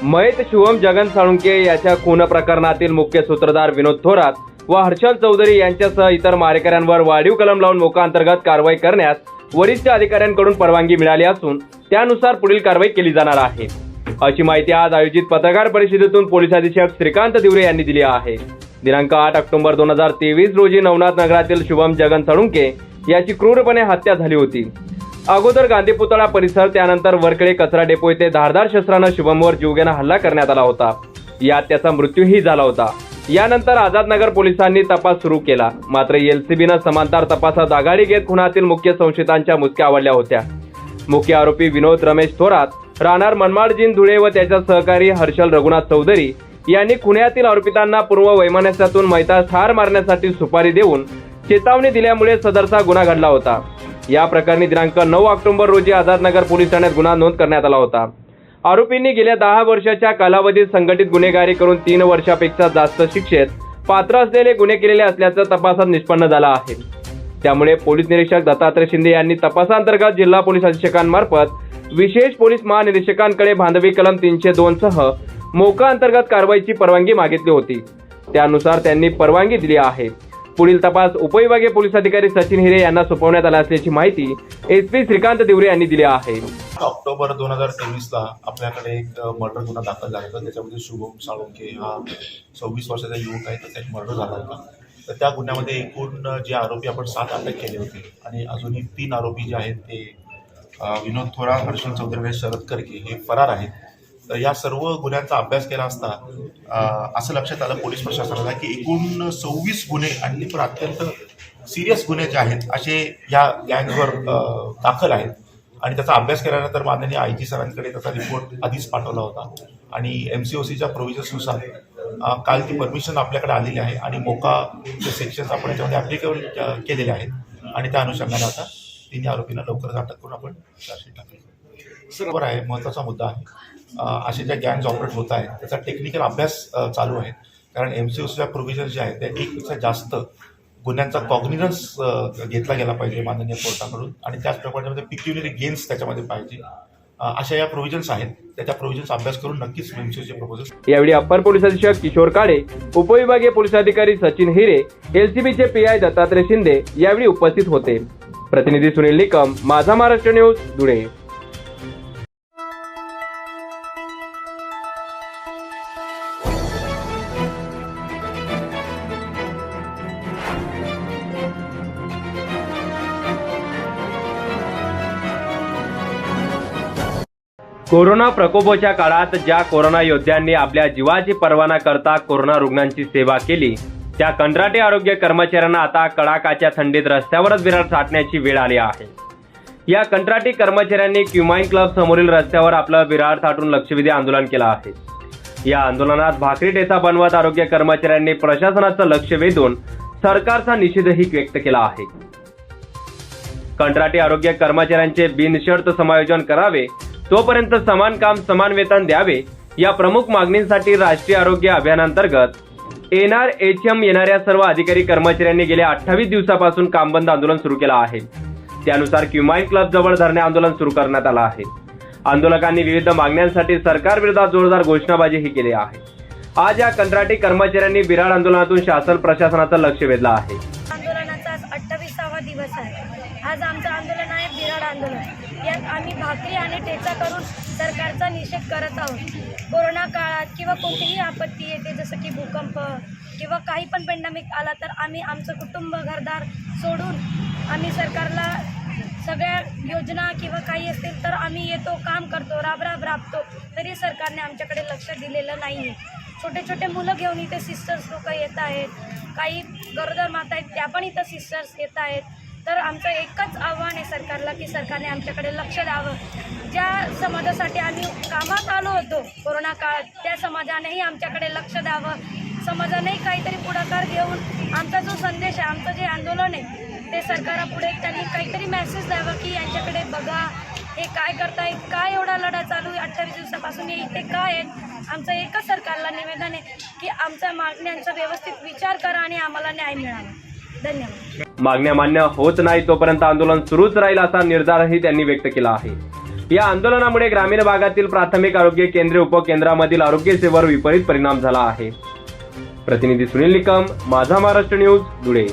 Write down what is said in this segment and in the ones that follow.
मयत शिवम जगन साळुंके याच्या खून प्रकरणातील मुख्य सूत्रधार विनोद थोरात व हर्षल चौधरी यांच्यासह इतर मारेकऱ्यांवर वाढीव कलम लावून मोका अंतर्गत कारवाई करण्यास वरिष्ठ अधिकाऱ्यांकडून परवानगी मिळाली असून त्यानुसार पुढील कारवाई केली जाणार आहे, अशी माहिती आज आयोजित पत्रकार परिषदेतून पोलीस अधीक्षक श्रीकांत दिवरे यांनी दिली आहे। दिनांक 8 ऑक्टोबर 2023 रोजी नवनाथ नगरातील शिवम जगन साळुंके याची क्रूरपणे हत्या झाली होती। अगोदर गांधी पुतळा परिसर, त्यानंतर वरकडे कचरा डेपो येथे धारदार शस्त्रानं शिवमवर जीवघेणा हल्ला करण्यात आला होता। यात त्याचा मृत्यूही झाला होता। यानंतर आझादनगर पोलिसांनी तपास सुरू केला, मात्र एलसीबीनं समांतर तपासात आघाडी घेत खुनातील मुख्य संशयितांच्या मुसक्या आवडल्या होत्या। मुख्य आरोपी विनोद रमेश थोरात, राहणार मनमाडजीन धुळे व त्याचा सहकारी हर्षल रघुनाथ चौधरी यांनी खुनातील आरोपितांना पूर्व वैमनस्यातून मैता ठार मारण्यासाठी सुपारी देऊन चेतावणी दिल्यामुळे सदरचा गुन्हा घडला होता। या प्रकरणी दिनांक 9 ऑक्टोबर रोजी आझादनगर पोलीस ठाण्यात गुन्हा नोंद करण्यात आला होता। आरोपींनी गेल्या 10 वर्षाच्या कालावधीत संघटित गुन्हेगारी करून 3 वर्षापेक्षा जास्त शिक्षेत पात्र असलेले गुन्हे केलेले असल्याचं तपासात निष्पन्न झालं आहे। त्यामुळे पोलीस निरीक्षक दत्तात्रय शिंदे यांनी तपासांतर्गत जिल्हा पोलीस अधीक्षकांमार्फत विशेष पोलीस महानिरीक्षकांकडे भांडवी कलम 302 सह मोका अंतर्गत कारवाईची परवानगी मागितली होती। त्यानुसार त्यांनी परवानगी दिली आहे। पुढील तपास उपविभागीय पोलीस अधिकारी सचिन हिरे यांना सोपवण्यात आला असल्याची माहिती एसपी श्रीकांत दिवरे यांनी दिली आहे। ऑक्टोबर 2023 ला आपल्याकडे एक मर्डर गुन्हा दाखल झाला होता। त्याच्यामध्ये शुभम साळुंके हा 26 वर्षाचा युवक आहे, त्याचा एक मर्डर झाला होता। तर त्या गुन्ह्यामध्ये एकूण जे आरोपी आपण 7 अटक केले होते आणि अजूनही 3 आरोपी जे आहेत ते विनोद थोरात, हर्षल चौधरी आणि शरद करके हे फरार आहेत। तर या सर्व गुन्ह्यांचा अभ्यास केला असता असं लक्षात आलं पोलीस प्रशासनाला की एकूण 26 गुन्हे आणि पण अत्यंत सिरियस गुन्हे जे आहेत असे या गँगवर दाखल आहेत। आणि त्याचा अभ्यास केल्यानंतर माननीय आयजी सरांकडे त्याचा रिपोर्ट आधीच पाठवला होता आणि MCOCच्या प्रोव्हिजन्सनुसार काल ती परमिशन आपल्याकडे आलेली आहे आणि मोका जे सेक्शन्स आपण याच्यामध्ये ॲप्लिकेबल केलेले आहेत आणि त्या अनुषंगाने आता 3 आरोपींना लवकरच अटक करून आपण चार्जशीट टाकली। बरोबर आहे, महत्त्वाचा मुद्दा आहे। असे ज्या गँग्स ऑपरेट होत आहेत त्याचा टेक्निकल अभ्यास चालू आहे, कारण MCOCच्या प्रोव्हिजन्स जे आहेत त्या 1पेक्षा जास्त गुन्ह्यांचा कॉग्निझन्स घेतला गेला पाहिजे माननीय कोर्टाकडून आणि त्याचप्रमाणे पिक्युलरी गेन्स त्याच्यामध्ये पाहिजे। अशा या प्रोव्हिजन्स आहेत, त्याच्या प्रोव्हिजन्स अभ्यास करून नक्कीच MCOCचे प्रपोजल। यावेळी अप्पर पोलीस अधीक्षक किशोर काळे, उपविभागीय पोलीस अधिकारी सचिन हिरे, एलसीबीचे PI दत्तात्रय शिंदे यावेळी उपस्थित होते। प्रतिनिधी सुनील निकम, माझा महाराष्ट्र न्यूज, धुळे। कोरोना प्रकोपाच्या काळात ज्या कोरोना योद्ध्यांनी आपल्या जीवाची पर्वा न करता कोरोना रुग्णांची सेवा केली, त्या कंत्राटी आरोग्य कर्मचाऱ्यांना आता कडाक्याच्या थंडीत रस्त्यावरच विरळ साठण्याची वेळ आली आहे। या कंत्राटी कर्मचाऱ्यांनी क्युमाइन क्लब समोरील रस्त्यावर आपलं विरार साठून लक्षवेधी आंदोलन केलं आहे। या आंदोलनात भाकरी ठेचा बनवत आरोग्य कर्मचाऱ्यांनी प्रशासनाचं लक्ष वेधून सरकारचा निषेधही व्यक्त केला आहे। कंत्राटी आरोग्य कर्मचाऱ्यांचे बिनशर्त समायोजन करावे, तोपर्यंत समान काम समान वेतन द्यावे, या प्रमुख मागणींसाठी राष्ट्रीय आरोग्य अभियानांतर्गत NRHM येणाऱ्या सर्व अधिकारी कर्मचाऱ्यांनी गेल्या 28 दिवसापासून कामबंद आंदोलन सुरू केलं आहे। त्यानुसार क्युमाइन क्लब जवळ धरणे आंदोलन सुरू करण्यात आलं आहे। आंदोलकांनी विविध मागण्यांसाठी सरकारविरोधात जोरदार घोषणाबाजीही केली आहे। आज या कंत्राटी कर्मचाऱ्यांनी विरार आंदोलनातून शासन प्रशासनाचं लक्ष वेधलं आहे। आंदोलनाचा आज 28वा दिवस आहे। आज आमचं आंदोलन आहे विरार आंदोलन। यात आम्ही भाकरी आणि ठेचा करून सरकारचा निषेध करत आहोत। कोरोना काळात किंवा कोणतीही आपत्ती येते, जसं की भूकंप किंवा काही पण पेंडेमिक आला, तर आम्ही आमचं कुटुंब घरदार सोडून आम्ही सरकारला सगळ्या योजना किंवा काही असतील तर आम्ही येतो, काम करतो, राबतो, तरी सरकारने आमच्याकडे लक्ष दिलेलं नाही आहे। छोटे छोटे मुलं घेऊन इथे सिस्टर्स लोक येत आहेत, काही गरोदर माता आहेत त्या पण इथं सिस्टर्स येत आहेत। तर आमचं एकच आव्हान आहे सरकारला की सरकारने आमच्याकडे लक्ष द्यावं। ज्या समाजासाठी आम्ही कामात आलो होतो कोरोना काळात, त्या समाजानेही आमच्याकडे लक्ष द्यावं। समाजानेही काहीतरी पुढाकार घेऊन आमचा जो संदेश आहे, आमचं जे आंदोलन आहे ते सरकारापुढे त्यांनी काहीतरी मेसेज द्यावं की यांच्याकडे बघा, हे काय करताय, काय एवढा लढा चालू आहे 28 दिवसापासून, हे इथे काय आहेत। आमचं एकच सरकारला निवेदन आहे की आमच्या मागण्यांचा व्यवस्थित विचार करा आणि आम्हाला न्याय मिळावा। धन्यवाद। मागण्या मान्य होत नाही तोपर्यंत आंदोलन सुरूच राहील असा निर्धारही त्यांनी व्यक्त केला आहे। या आंदोलनामुळे ग्रामीण भागातील प्राथमिक आरोग्य केंद्रे उपकेंद्रामधील आरोग्य सेवेवर विपरीत परिणाम झाला आहे. प्रतिनिधी सुनील निकम, माझा महाराष्ट्र न्यूज, धुळे.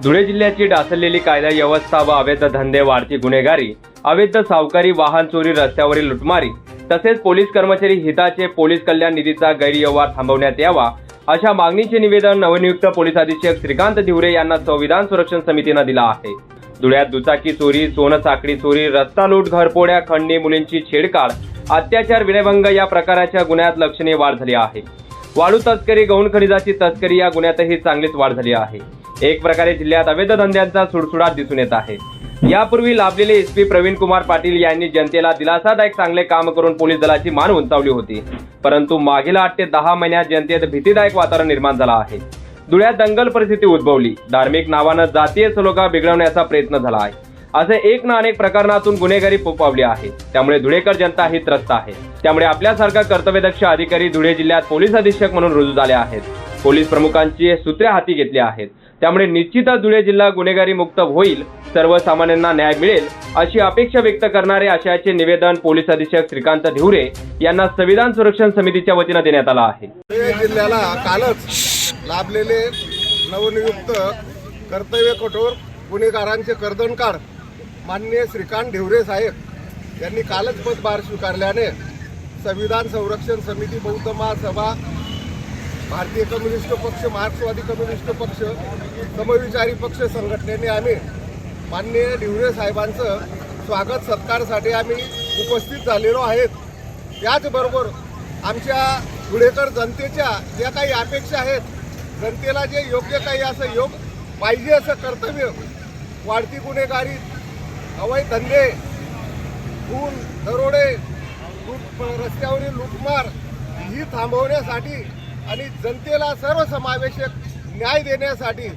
धुळे जिल्ह्याची डासळलेली कायदा व्यवस्था व अवैध धंदे, वाढती गुन्हेगारी, अवैध सावकारी, वाहन चोरी, रस्त्यावरील लुटमारी तसेच पोलीस कर्मचारी हिताचे पोलीस कल्याण निधीचा गैरव्यवहार थांबवण्यात यावा अशा मागणीचे निवेदन नवनियुक्त पोलीस अधीक्षक श्रीकांत धिवरे यांना संविधान संरक्षण समितीनं दिलं आहे. धुळ्यात दुचाकी चोरी, सोनं साखळी चोरी, रस्ता लूट, घरफोड्या, खंडणी, मुलींची छेडछाड, अत्याचार, विनयभंग या प्रकाराच्या गुन्ह्यात लक्षणीय वाढ झाली आहे. वाळू तस्करी, गौण खनिजाची तस्करी या गुन्ह्यातही चांगलीच वाढ झाली आहे. एक प्रकारे जिल्ह्यात अवैध धंद्यांचा सुळसुळाट दिसून येत आहे. यापूर्वी लाभलेले एसपी प्रवीण कुमार पाटील यांनी जनतेला दिलासादायक चांगले काम करून पोलीस दलाची मान उंचावली होती. परंतु मागील 8 ते 10 महिन्यात जनतेत भीतीदायक वातावरण निर्माण झालं आहे. धुळ्यात दंगल परिस्थिती उद्भवली. धार्मिक नावानं जातीय सलोखा बिघडवण्याचा प्रयत्न झाला आहे. असे एक ना अनेक प्रकरणातून गुन्हेगारी फोफावली आहे. त्यामुळे धुळेकर जनता ही त्रस्त आहे. त्यामुळे आपल्यासारखा कर्तव्यदक्ष अधिकारी धुळे जिल्ह्यात पोलीस अधीक्षक म्हणून रुजू झाले आहेत. पोलीस प्रमुखांची सूत्रे हाती घेतली आहेत. त्यामुळे निश्चितच धुळे जिल्हा गुन्हेगारी मुक्त होईल, सर्वसामान्यांना न्याय मिळेल अशी अपेक्षा व्यक्त करणारे आशयाचे निवेदन पोलीस अधीक्षक श्रीकांत धिवरे यांना संविधान संरक्षण समितीच्या वतीनं देण्यात आलं आहे. धुळे जिल्ह्याला कालच लाभलेले नवनियुक्त कर्तव्य कठोर गुन्हेगारांचे कर्दनकाळ माननीय श्रीकांत धिवरे साहेब यांनी कालच पदभार स्वीकारल्याने संविधान संरक्षण समिती, बौद्ध महासभा, भारतीय कम्युनिस्ट पक्ष, मार्क्सवादी कम्युनिस्ट पक्ष, समविचारी पक्ष संघटनेने आम्ही माननीय धिवरे साहेबांचं स्वागत सत्कारसाठी आम्ही उपस्थित झालेलो आहेत. त्याचबरोबर आमच्या धुळेकर जनतेच्या ज्या काही अपेक्षा आहेत, जनतेला जे योग्य काही असं पाहिजे असं कर्तव्य, वाढती गुन्हेगारी, अवैध धंदे, खून, दरोडे, रस्त्यावरील लूटमार ही थांबवण्यासाठी आणि जनतेला सर्वसमावेशक न्याय देण्यासाठी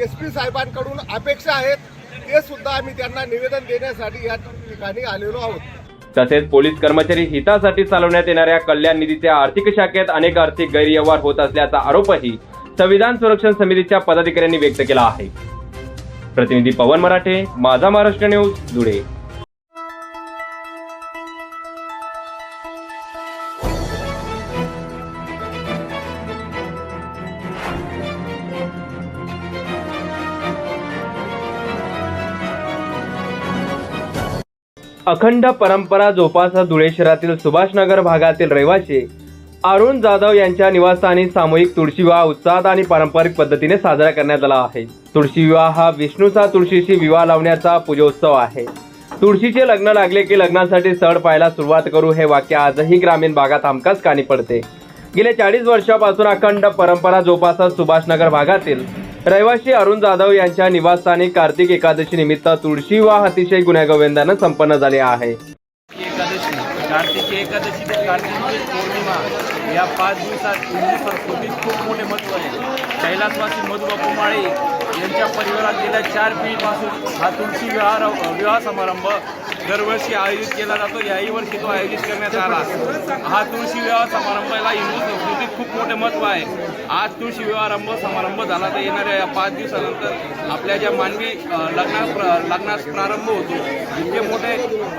एसपी साहेबांकडून अपेक्षा आहेत. ते सुद्धा आम्ही त्यांना निवेदन देण्यासाठी या ठिकाणी आलेलो आहोत. तसेच पोलीस कर्मचारी हितासाठी चालवण्यात येणाऱ्या कल्याण निधीच्या आर्थिक शाखेत अनेक आर्थिक गैरव्यवहार होत असल्याचा आरोपही संविधान संरक्षण समितीच्या पदाधिकाऱ्यांनी व्यक्त केला आहे. प्रतिनिधी पवन मराठे, माझा महाराष्ट्र न्यूज, धुळे. अखंड परंपरा जोपासत धुळे शहरातील सुभाषनगर भागातील रहिवासी अरुण जाधव यांच्या निवासस्थानी सामूहिक तुळशी विवाह उत्साहात आणि पारंपरिक पद्धतीने साजरा करण्यात आला आहे. तुळशी विवाह हा विष्णूचा तुळशीशी विवाह लावण्याचा पूजोत्सव आहे. तुळशीचे लग्न लागले की लग्नासाठी स्थळ पाहायला सुरुवात करू हे वाक्य आजही ग्रामीण भागात हमखास कानी पडते. गेल्या 40 वर्षापासून अखंड परंपरा जोपासत सुभाषनगर भागातील रहिवासी अरुण जाधव यांच्या निवासस्थानी कार्तिक एकादशी निमित्त तुळशी विवाह अतिशय गुण्यागोविंदाने संपन्न झाले आहे. कार्तिक एकादशी ते कार्तिक पौर्णिमा या 5 दिवसात हिंदू संस्कृतीत खूप मोठे महत्त्व आहे. कैलासवासी मधुबापू माळे यांच्या परिवारात गेल्या 4 पिढीपासून हा तुळशी विवाह समारंभ दरवर्षी आयोजित केला जातो. याही वर्षी तो आयोजित करण्यात आला. हा तुळशी विवाह समारंभाला हिंदू संस्कृतीत खूप मोठे महत्त्व आहे. आज तुळशी विवाह समारंभ झाला तर येणाऱ्या या 5 दिवसानंतर आपल्या ज्या मानवी लग्नास प्रारंभ होतो, इतके मोठे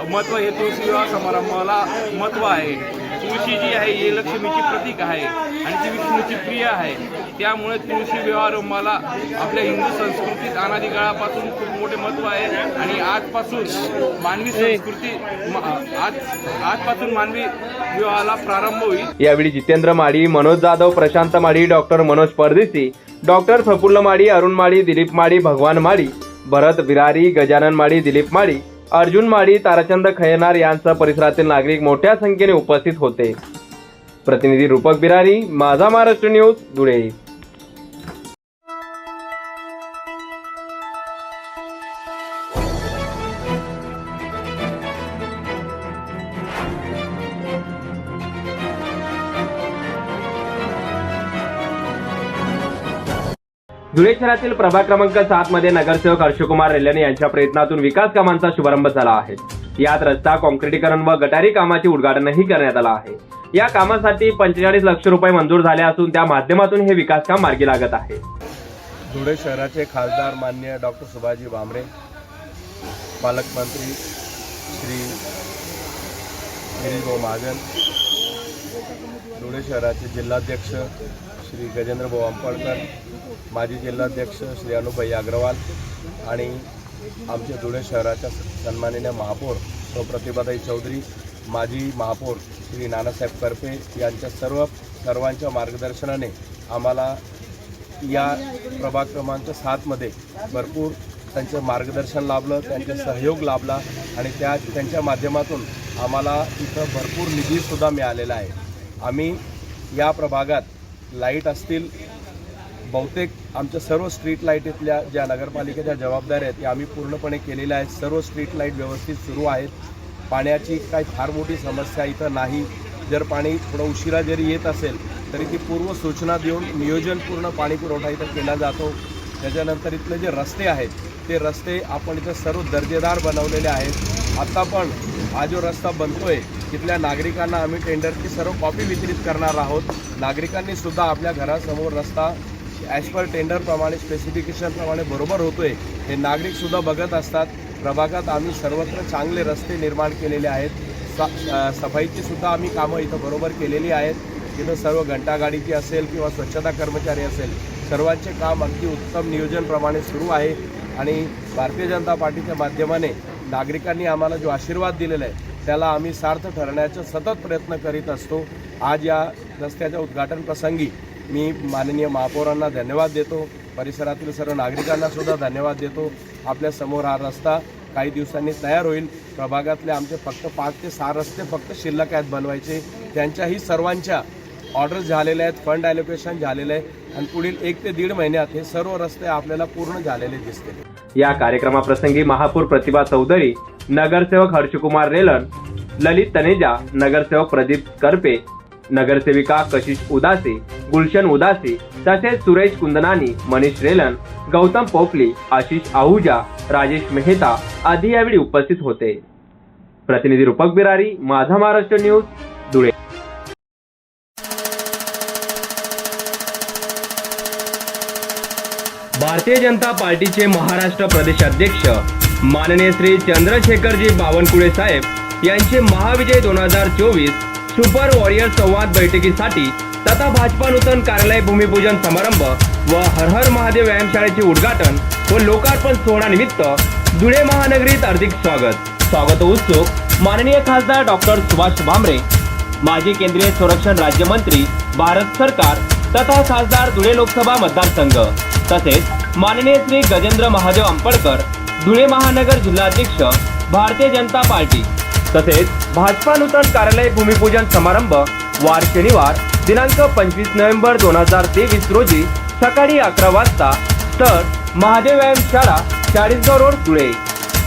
महत्त्व हे तुळशी विवाह समारंभाला महत्त्व आहे. तुळशी जी आहे ही लक्ष्मीची प्रतीक आहे आणि ती विष्णूची प्रिय आहे. त्यामुळे तुळशी विवाहारंभाला आपल्या हिंदू संस्कृतीत अनादी काळापासून खूप मोठे महत्त्व आहे आणि आजपासून मानवी संस्कृती आजपासून मानवी विवाहाला प्रारंभ होईल. यावेळी जितेंद्र माळी, मनोज जाधव, प्रशांत माळी, डॉक्टर मनोज परदेशी, डॉक्टर प्रफुल्ल माळी, अरुण माळी, दिलीप माळी, भगवान माळी, भरत विरारी, गजानन माळी, दिलीप माळी, अर्जुन माळी, ताराचंद खैरनार यांसह परिसरातील नागरिक मोठ्या संख्येने उपस्थित होते. प्रतिनिधी रूपक बिरारी, माझा महाराष्ट्र न्यूज, धुळे. धुळे शहरातील प्रभाग क्रमांक 7 मध्ये नगरसेवक हर्षकुमार रेल्लाने यांच्या प्रयत्नातून विकास कामांचा शुभारंभ झाला आहे। यात रस्ता काँक्रिटीकरण व गटारी कामाचे उद्घाटनही करण्यात आलं आहे। या कामासाठी 45 लाख रुपये मंजूर झाले असून त्या माध्यमातून हे विकास काम मार्गी लागत आहे। धुळे शहराचे खासदार माननीय डॉक्टर सुभाषजी भामरे, पालकमंत्री श्री गिरीश महाजन, धुळे शहराचे जिल्हाध्यक्ष श्री गजेंद्रभाऊ अंपळकर, माजी जिल्हाध्यक्ष श्री अनुभाई अग्रवाल आणि आमच्या धुळे शहराच्या सन्माननीय महापौर सौ प्रतिभाताई चौधरी, माजी महापौर श्री नानासाहेब करपे यांच्या सर्वांच्या मार्गदर्शनाने आम्हाला या प्रभाग क्रमांक 7 मध्ये भरपूर त्यांचं मार्गदर्शन लाभलं, त्यांचे सहयोग लाभला आणि त्यांच्या माध्यमातून आम्हाला इथं भरपूर निधीसुद्धा मिळालेला आहे। आम्ही या प्रभागात लाईट असतील, बहुतेक आमच्या सर्व स्ट्रीट लाईट इथल्या ज्या नगरपालिकेच्या जबाबदाऱ्या आहेत त्या आम्ही पूर्णपणे केलेल्या आहेत। सर्व स्ट्रीट लाईट व्यवस्थित सुरू आहेत। पाण्याची काही फार मोठी समस्या इथं नाही। जर पाणी थोडं उशिरा जरी येत असेल तरी ती पूर्व सूचना देऊन नियोजनपूर्ण पाणी पुरवठा इथं केला जातो। त्याच्यानंतर इथले जे रस्ते आहेत ते रस्ते आपण इथं सर्व दर्जेदार बनवलेले आहेत। आता पण हा जो रस्ता बनतोय तिथल्या नागरिकांना आम्ही टेंडरची सर्व कॉपी वितरित करणार आहोत। नागरिकांनी सुद्धा आपल्या घरासमोर रस्ता ॲज पर टेंडरप्रमाणे स्पेसिफिकेशनप्रमाणे बरोबर होतोय हे नागरिकसुद्धा बघत असतात। प्रभागात आम्ही सर्वत्र चांगले रस्ते निर्माण केलेले आहेत। सफाईची सुद्धा आम्ही कामं इथं बरोबर केलेली आहेत। तिथं सर्व घंटागाडीची असेल किंवा स्वच्छता कर्मचारी असेल सर्वांचे काम अगदी उत्तम नियोजनप्रमाणे सुरू आहे आणि भारतीय जनता पार्टीच्या माध्यमाने नागरिकांनी आम्हाला जो आशीर्वाद दिलेला आहे त्याला आम्ही सार्थ ठरण्याचा सतत प्रयत्न करीत असतो। आज या रस्त्याच्या उद्घाटन प्रसंगी मी माननीय महापौरांना धन्यवाद देतो, परिसरातील सर्व नागरिकांना सुद्धा धन्यवाद देतो। आपल्या समोर हा रस्ता काही दिवसांनी तयार होईल। प्रभागातले आमचे फक्त 5 ते 6 रस्ते फक्त शिल्लक आहेत बनवायचे, त्यांच्याही सर्वांच्या ऑर्डर्स झालेल्या आहेत, फंड ॲलोकेशन झालेलं आहे आणि पुढील 1 ते 1.5 महिन्यात हे सर्व रस्ते आपल्याला पूर्ण झालेले दिसतील। या कार्यक्रमाप्रसंगी महापौर प्रतिभा चौधरी, नगरसेवक हर्षकुमार रेलन, ललित तनेजा, नगरसेवक प्रदीप करपे, नगरसेविका कशिश उदासी, गुलशन उदासी तसेच सुरेश कुंदनानी, मनीष रेलन, गौतम पोपली, आशिष आहूजा, राजेश मेहता आदी यावेळी उपस्थित होते। प्रतिनिधी रूपक बिरारी, माझा महाराष्ट्र न्यूज, धुळे। भारतीय जनता पार्टीचे महाराष्ट्र प्रदेशाध्यक्ष माननीय श्री चंद्रशेखरजी बावनकुळे साहेब यांचे महाविजय 2024 सुपर वॉरियर संवाद बैठकीसाठी तथा भाजपा नूतन कार्यालय भूमिपूजन समारंभ व हर हर महादेव व्यायामशाळेचे उद्घाटन व लोकार्पण सोहळ्यानिमित्त धुळे महानगरीत हार्दिक स्वागत उत्सुक माननीय खासदार डॉक्टर सुभाष भामरे, माजी केंद्रीय संरक्षण राज्यमंत्री भारत सरकार तथा खासदार धुळे लोकसभा मतदारसंघ तसेच माननीय श्री गजेंद्र महादेव अंपळकर, धुळे महानगर जिल्हाध्यक्ष भारतीय जनता पार्टी तसेच भाजपा नूतन कार्यालय भूमिपूजन समारंभ वार शनिवार दिनांक 25 नोव्हेंबर 2023 रोजी सकाळी 11 वाजता तर महादेव व्यायामशाळा 40 रोड धुळे।